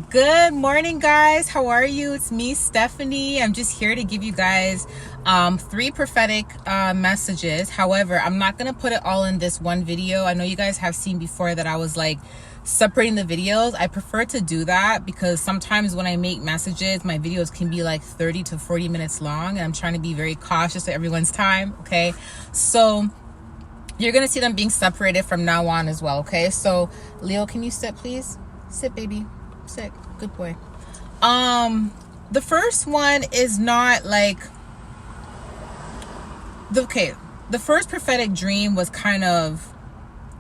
Good morning, guys. How are you? It's me, Stephanie. I'm just here to give you guys 3 prophetic messages. However, I'm not going to put it all in this one video. I know you guys have seen before that I was like separating the videos. I prefer to do that because sometimes when I make messages, my videos can be like 30 to 40 minutes long, and I'm trying to be very cautious of everyone's time. Okay, so you're going to see them being separated from now on as well. Okay, so Leo, can you sit, please? Sit, baby. Sick. Good boy. The first one is not like the first prophetic dream was kind of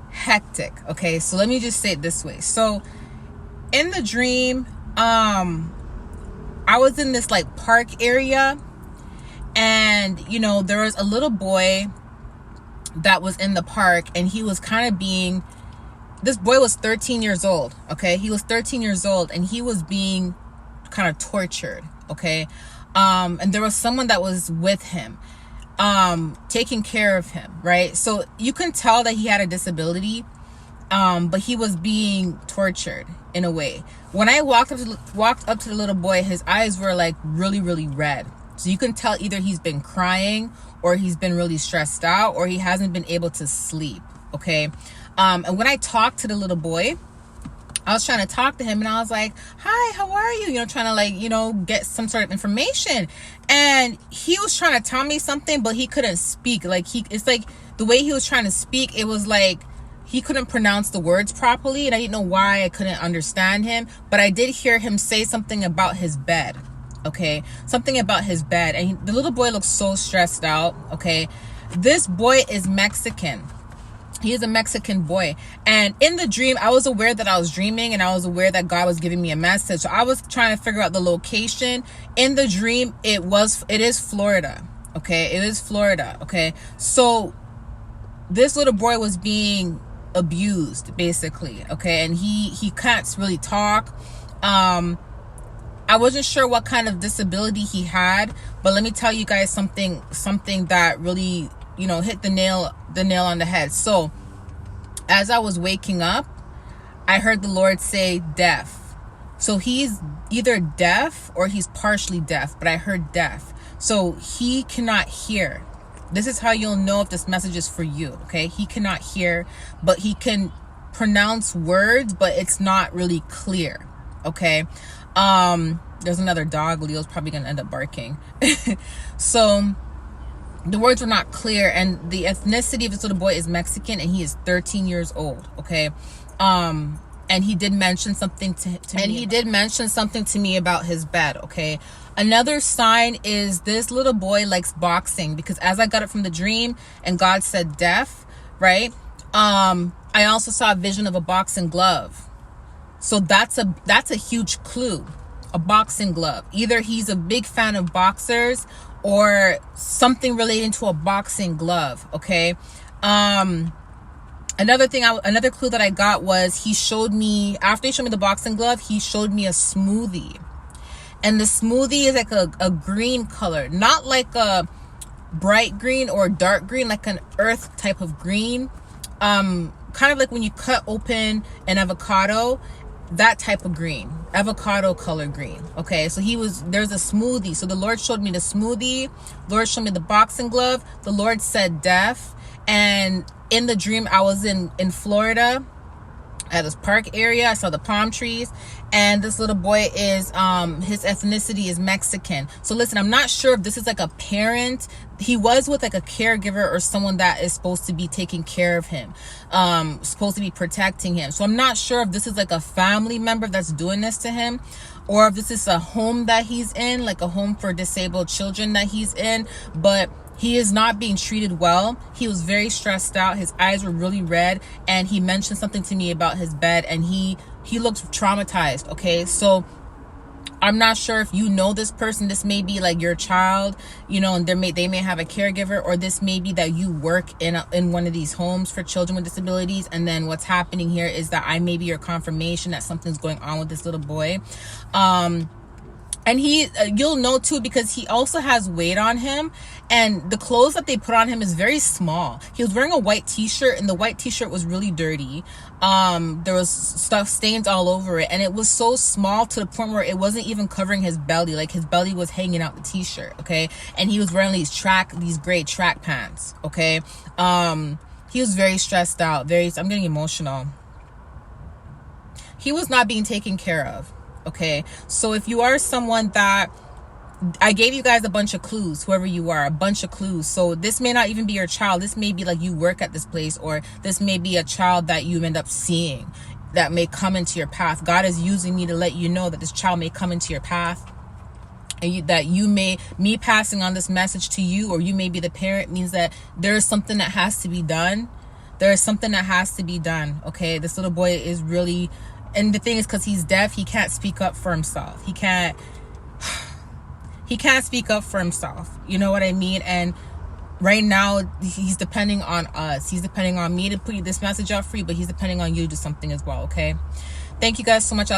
hectic. Okay, so let me just say it this way. So in the dream, I was in this like park area, and there was a little boy that was in the park, and he was kind of being, this boy was 13 years old. Okay, he was 13 years old, and he was being kind of tortured. Okay, and there was someone that was with him, taking care of him, right? So you can tell that he had a disability, but he was being tortured in a way. When I walked up to the little boy, his eyes were like really, really red. So you can tell either he's been crying, or he's been really stressed out, or he hasn't been able to sleep. Okay. And when I talked to the little boy, I was trying to talk to him, and I was like, hi, how are you? Trying to like, get some sort of information. And he was trying to tell me something, but he couldn't speak. Like it's like the way he was trying to speak, it was like he couldn't pronounce the words properly. And I didn't know why I couldn't understand him, but I did hear him say something about his bed. Okay. Something about his bed. And the little boy looks so stressed out. Okay. This boy is Mexican. He is a Mexican boy. And in the dream, I was aware that I was dreaming, and I was aware that God was giving me a message. So I was trying to figure out the location. In the dream, it is Florida. Okay. It is Florida. Okay. So this little boy was being abused, basically. Okay. And he can't really talk. I wasn't sure what kind of disability he had, but let me tell you guys something that really, hit the nail on the head. So as I was waking up, I heard the Lord say deaf. So he's either deaf or he's partially deaf, but I heard deaf. So he cannot hear. This is how you'll know if this message is for you. Okay. He cannot hear, but he can pronounce words, but it's not really clear. Okay. There's another dog. Leo's probably going to end up barking. So the words were not clear, and the ethnicity of this little boy is Mexican, and he is 13 years old. Okay. And he did mention something to me. And he did mention something to me about his bed. Okay. Another sign is this little boy likes boxing, because as I got it from the dream and God said deaf, right? I also saw a vision of a boxing glove. So that's a huge clue. A boxing glove. Either he's a big fan of boxers, or something relating to a boxing glove. Okay. Another clue that I got was he showed me, after he showed me the boxing glove, he showed me a smoothie. And the smoothie is like a green color, not like a bright green or dark green, like an earth type of green. Kind of like when you cut open an avocado, that type of green, avocado color green. Okay. So there's a smoothie. So the Lord showed me the smoothie. The Lord showed me the boxing glove. The Lord said deaf. And in the dream, I was in Florida at this park area. I saw the palm trees, and this little boy is, his ethnicity is Mexican. So listen, I'm not sure if this is like a parent. He was with like a caregiver or someone that is supposed to be taking care of him, supposed to be protecting him. So I'm not sure if this is like a family member that's doing this to him, or if this is a home that he's in, like a home for disabled children that he's in, but he is not being treated well. He was very stressed out. His eyes were really red, and he mentioned something to me about his bed, and he looked traumatized. Okay. So I'm not sure if you know this person. This may be like your child, and they may have a caregiver, or this may be that you work in one of these homes for children with disabilities. And then what's happening here is that I may be your confirmation that something's going on with this little boy. And And you'll know too, because he also has weight on him, and the clothes that they put on him is very small. He was wearing a white t-shirt, and the white t-shirt was really dirty. There was stuff, stains all over it, and it was so small to the point where it wasn't even covering his belly. Like, his belly was hanging out the t-shirt, okay? And he was wearing these gray track pants, okay? He was very stressed out. I'm getting emotional. He was not being taken care of. Okay, so if you are someone that, I gave you guys a bunch of clues, whoever you are, a bunch of clues. So this may not even be your child. This may be like you work at this place, or this may be a child that you end up seeing that may come into your path. God is using me to let you know that this child may come into your path, and me passing on this message to you, or you may be the parent, means that there is something that has to be done. There is something that has to be done. Okay, this little boy is really, and the thing is, because he's deaf, he can't speak up for himself. He can't speak up for himself. You know what I mean? And right now, he's depending on us. He's depending on me to put this message out for you, but he's depending on you to do something as well, okay? Thank you guys so much.